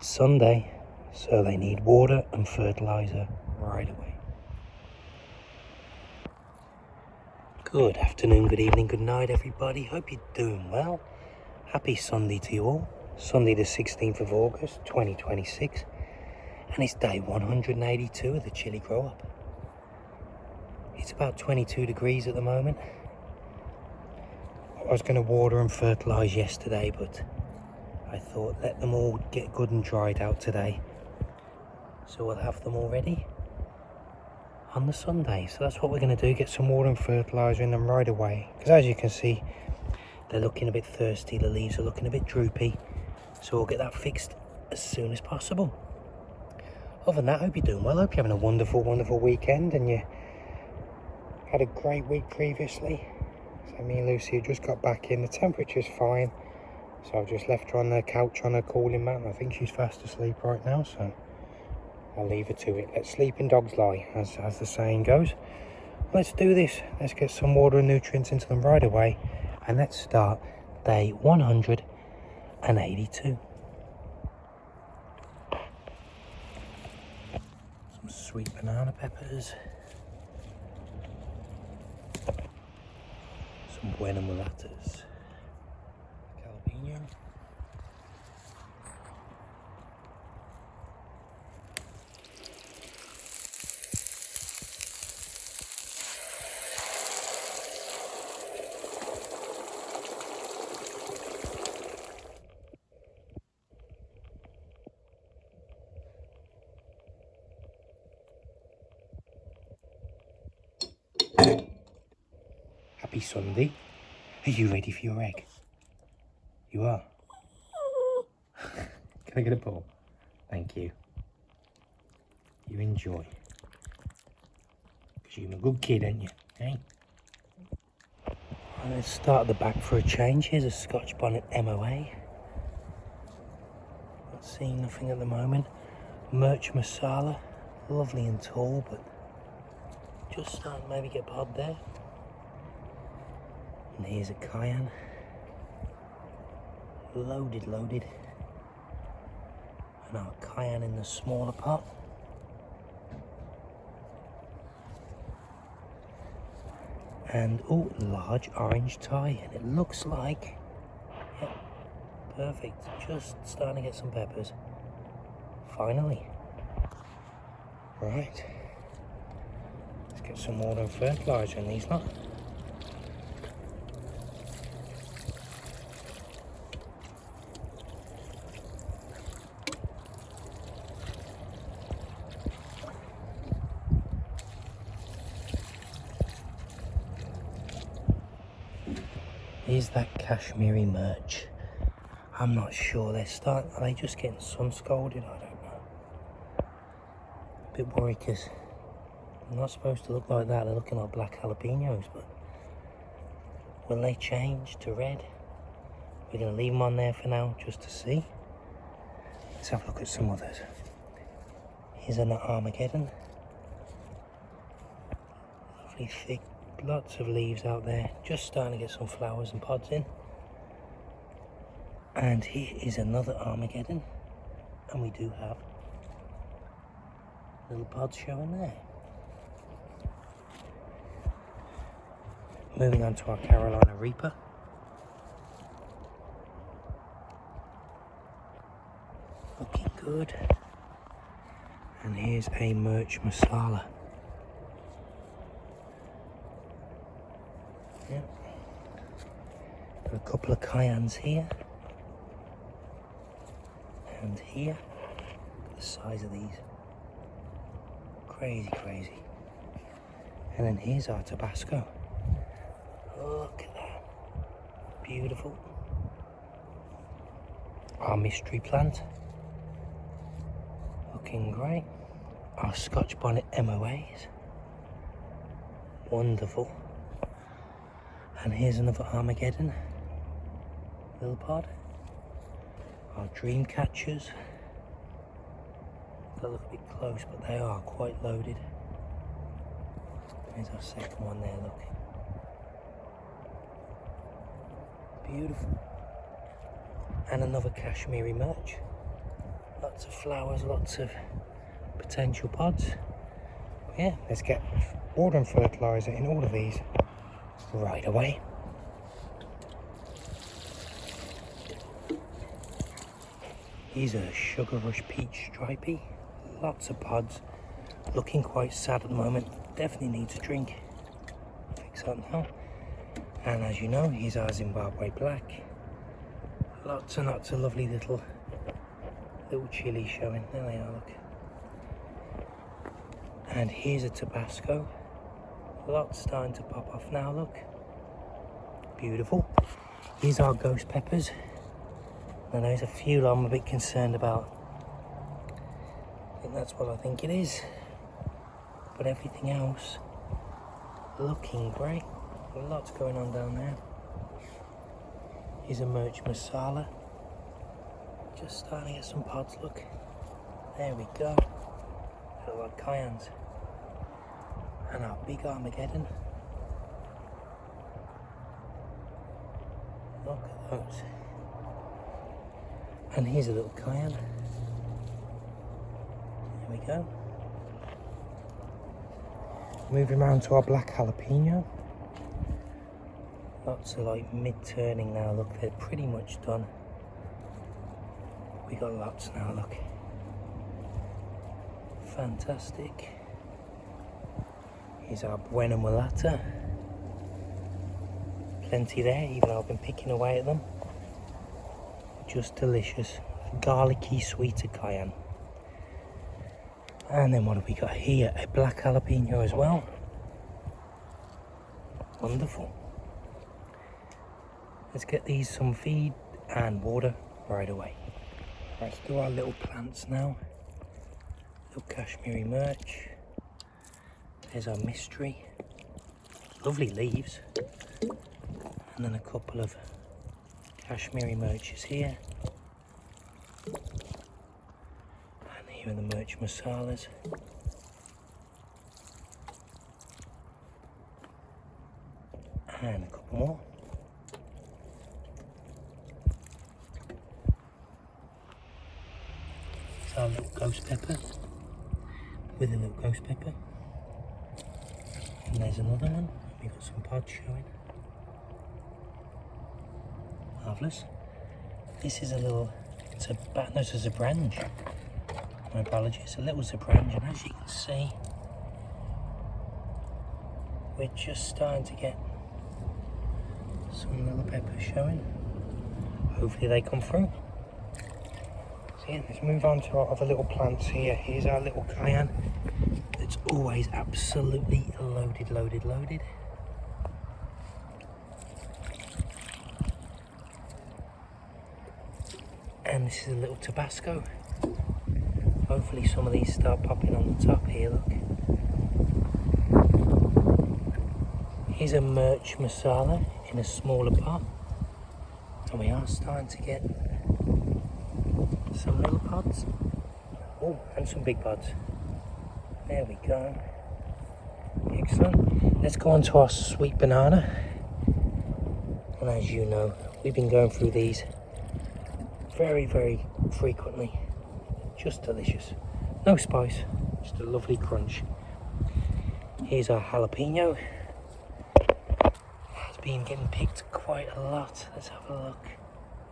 It's Sunday, so they need water and fertilizer right away. Good afternoon, good evening, good night everybody. Hope you're doing well. Happy Sunday to you all. Sunday the 16th of August 2026, and it's day 182 of the chilli grow up. It's about 22 degrees at the moment. I was going to water and fertilise yesterday, but I thought let them all get good and dried out today, so we'll have them all ready on the Sunday. So that's what we're going to do, get some water and fertiliser in them right away, because as you can see they're looking a bit thirsty, the leaves are looking a bit droopy, so we'll get that fixed as soon as possible. Other than that, I hope you're doing well. I hope you're having a wonderful weekend and you had a great week previously. So me and Lucy have just got back in. The temperature's fine, so I've just left her on the couch on her cooling mat, and I think she's fast asleep right now, so I'll leave her to it. Let sleeping dogs lie, as the saying goes. Let's do this. Let's get some water and nutrients into them right away, and let's start day 182. Some sweet banana peppers. Some Buena Mulatas. Jalapeño. Happy Sunday. Are you ready for your egg? You are? Can I get a ball? Thank you. You enjoy. Because you're a good kid, ain't you? Hey? Well, let's start at the back for a change. Here's a Scotch Bonnet MOA. Not seeing nothing at the moment. Masala. Lovely and tall, but just starting to maybe get pod there. And here's a Cayenne. Loaded. And our Cayenne in the smaller pot. And large orange tie, and it looks like, yeah, perfect. Just starting to get some peppers. Finally. Right. Let's get some water and fertiliser in these lot. Is that Kashmiri merch? I'm not sure. Are they just getting sun scalded? I don't know. A bit worried because they're not supposed to look like that. They're looking like black jalapenos, but will they change to red? We're going to leave them on there for now just to see. Let's have a look at some others. Here's an Armageddon. Lovely thick. Lots of leaves out there, just starting to get some flowers and pods in. And here is another Armageddon, and we do have little pods showing there. Moving on to our Carolina Reaper. Looking good. And here's a Masala. Yep. Got a couple of Cayennes here and here. Look at the size of these. Crazy. And then here's our Tabasco. Look at that. Beautiful. Our mystery plant. Looking great. Our Scotch Bonnet MOAs. Wonderful. And here's another Armageddon, little pod. Our dream catchers. They look a bit close, but they are quite loaded. There's our second one there, look. Beautiful. And another Kashmiri merch. Lots of flowers, lots of potential pods. Yeah, let's get water and fertiliser in all of these right away. Here's a Sugar Rush Peach Stripey. Lots of pods. Looking quite sad at the moment. Definitely needs a drink. Fix that now. And as you know, here's our Zimbabwe Black. Lots and lots of lovely little chillies showing. There they are, look. And here's a Tabasco. Lots starting to pop off now, look. Beautiful. Here's our ghost peppers. Now there's a few I'm a bit concerned about. I think that's what I think it is. But everything else looking great. Lots going on down there. Here's a merch Masala. Just starting to get some pods, look. There we go. Look like Cayennes. And our big Armageddon. Look at those. And here's a little Cayenne. There we go. Moving around to our black Jalapeño. Lots of like mid-turning now, look, they're pretty much done. We got lots now, look. Fantastic. Here's our Buena Mulata. Plenty there, even though I've been picking away at them. Just delicious. Garlicky, sweeter Cayenne. And then what have we got here? A black Jalapeño as well. Wonderful. Let's get these some feed and water right away. Let's do our little plants now. Little Kashmiri merch. There's our mystery. Lovely leaves. And then a couple of Kashmiri merches here. And here are the merch masalas. And a couple more. It's our little ghost pepper. With a little ghost pepper. And there's another one. We've got some pods showing. Marvellous. This is a little, it's a Surprange. My apologies, a little Surprange, and as you can see, we're just starting to get some little peppers showing. Hopefully they come through. So yeah, let's move on to our other little plants here. Here's our little Cayenne. It's always absolutely loaded. And this is a little Tabasco. Hopefully some of these start popping on the top here, look. Here's a merch Masala in a smaller pot. And we are starting to get some little pods. Oh, and some big pods. There we go. Excellent. Let's go on to our sweet banana. And as you know, we've been going through these very frequently. Just delicious. No spice, just a lovely crunch. Here's our jalapeno. It's been getting picked quite a lot. Let's have a look.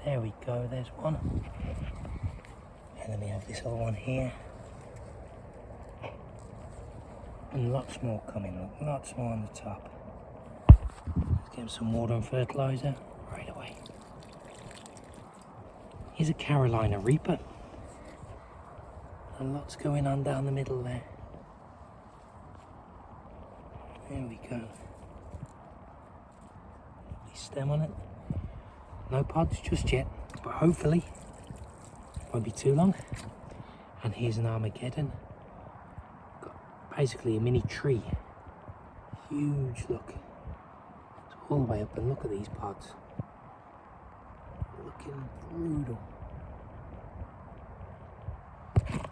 There we go, there's one. And then we have this other one here. And lots more coming, look. Lots more on the top. Let's get some water and fertiliser right away. Here's a Carolina Reaper. And lots going on down the middle there. There we go. Lovely stem on it. No pods just yet, but hopefully won't be too long. And here's an Armageddon. Got basically a mini tree. Huge, look. It's all the way up, and look at these pods. Looking brutal.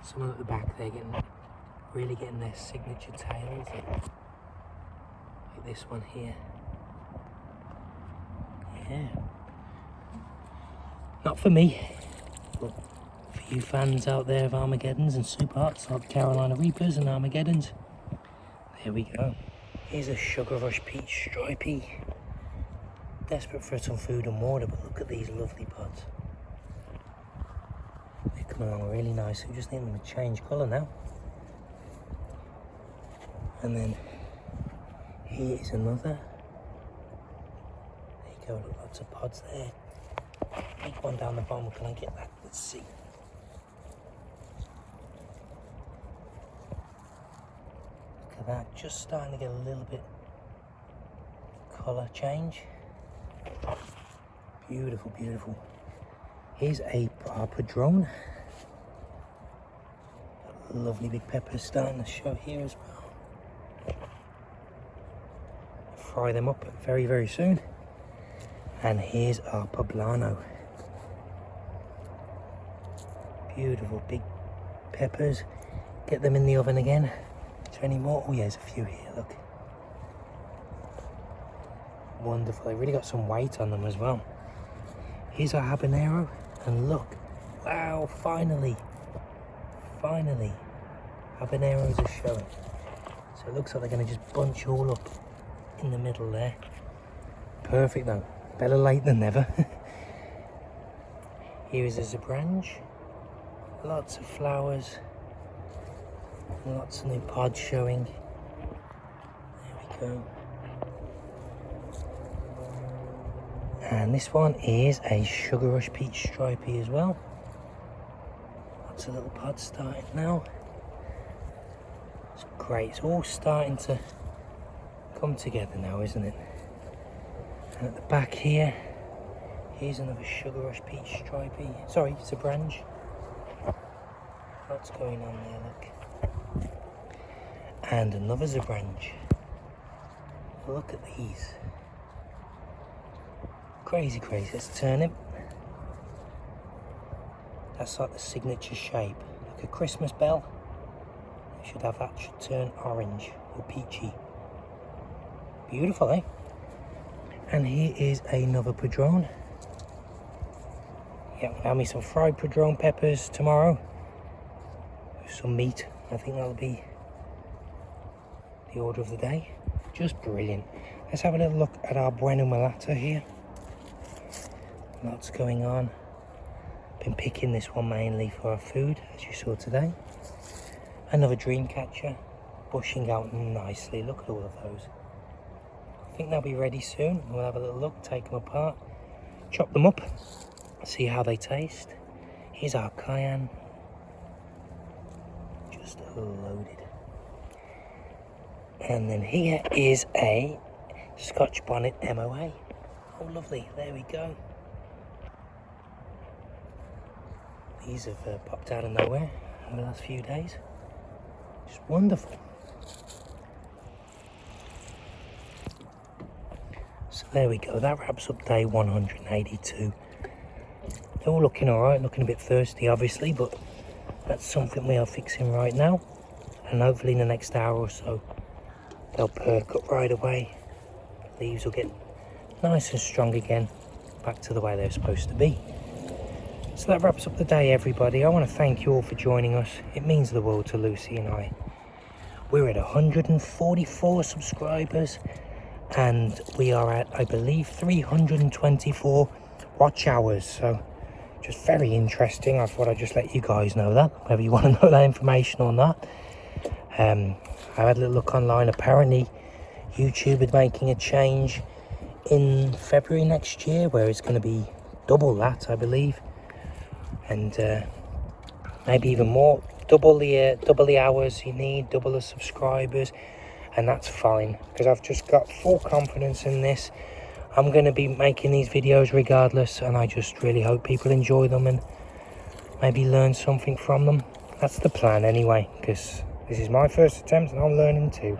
Someone at the back there really getting their signature tails, like this one here. Yeah. Not for me, but for You fans out there of Armageddons and super hots like Carolina Reapers and Armageddons. There we go. Here's a sugar rush peach stripey. Desperate for some food and water, but look at these lovely pods. They're coming along really nice. We just need them to change colour now. And then here is another. There you go, look, lots of pods there. Big one down the bottom, can I get that? Let's see. Look at that, just starting to get a little bit colour change. Beautiful, beautiful. Here's our Padrón. Lovely big peppers starting to show here as well. Fry them up very, very soon. And here's our Poblano. Beautiful big peppers. Get them in the oven again. Is there any more? Oh yeah, there's a few here, look. Wonderful, they really got some weight on them as well. Here's our habanero, and look, wow, finally, habaneros are showing. So it looks like they're going to just bunch all up in the middle there. Perfect though, better late than never. Here is a Surprange, lots of flowers, lots of new pods showing. There we go. And this one is a Sugar Rush Peach Stripey as well. Lots of little pods starting now. It's great, it's all starting to come together now, isn't it? And at the back here, here's another Sugar Rush Peach Stripey. Sorry, it's a branch. What's going on there, look. And another Zabranch. Look at these. Crazy, crazy. Let's turn it. That's like the signature shape. Like a Christmas bell. You should have that, should turn orange or peachy. Beautiful, eh? And here is another Padrón. Yeah, we'll have me some fried Padrón peppers tomorrow. With some meat. I think that'll be the order of the day. Just brilliant. Let's have a little look at our Buena Mulata here. Lots going on. Been picking this one mainly for our food, as you saw today. Another dream catcher, bushing out nicely. Look at all of those. I think they'll be ready soon. We'll have a little look, take them apart, chop them up, see how they taste. Here's our Cayenne. Just loaded. And then here is a Scotch Bonnet MOA. Oh lovely, there we go. These have popped out of nowhere in the last few days. Just wonderful. So there we go, that wraps up day 182. They're all looking alright, looking a bit thirsty obviously, but that's something we are fixing right now. And hopefully in the next hour or so, they'll perk up right away. The leaves will get nice and strong again, back to the way they're supposed to be. So that wraps up the day, everybody. I want to thank you all for joining us. It means the world to Lucy and I. We're at 144 subscribers and we are at, I believe, 324 watch hours. So just very interesting. I thought I'd just let you guys know that, whether you want to know that information or not. I had a little look online. Apparently YouTube is making a change in February next year where it's going to be double that, I believe. And maybe even more, double the hours you need, double the subscribers, and that's fine because I've just got full confidence in this. I'm going to be making these videos regardless, and I just really hope people enjoy them and maybe learn something from them. That's the plan anyway, because this is my first attempt and I'm learning too.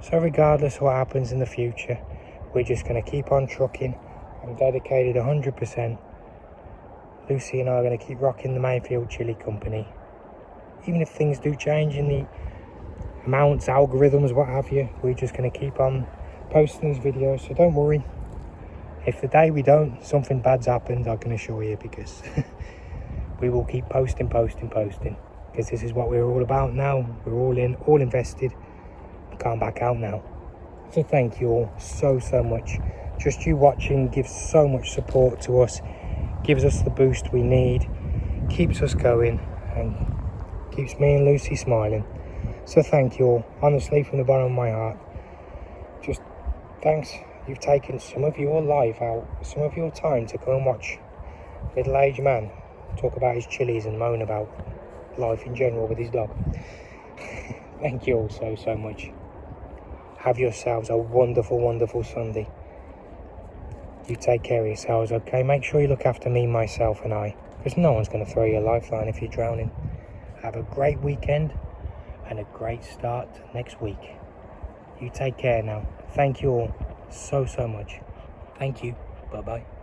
So regardless of what happens in the future, we're just going to keep on trucking. I'm dedicated 100%. Lucy and I are going to keep rocking the Mayfield Chilli Company. Even if things do change in the amounts, algorithms, what have you, we're just going to keep on posting these videos. So don't worry. If the day we don't, something bad's happened, I can assure you, because we will keep posting, because this is what we're all about now. We're all in, all invested. We can't back out now. So thank you all so much. Just you watching gives so much support to us, gives us the boost we need, keeps us going, and keeps me and Lucy smiling. So thank you all, honestly, from the bottom of my heart. Just thanks. You've taken some of your life out, some of your time to come and watch a middle-aged man talk about his chillies and moan about life in general with his dog. Thank you all so much. Have yourselves a wonderful Sunday. You take care of yourselves, okay? Make sure you look after me, myself and I, because no one's going to throw you a lifeline if you're drowning. Have a great weekend and a great start next week. You take care now. Thank you all so much. Thank you. Bye-bye.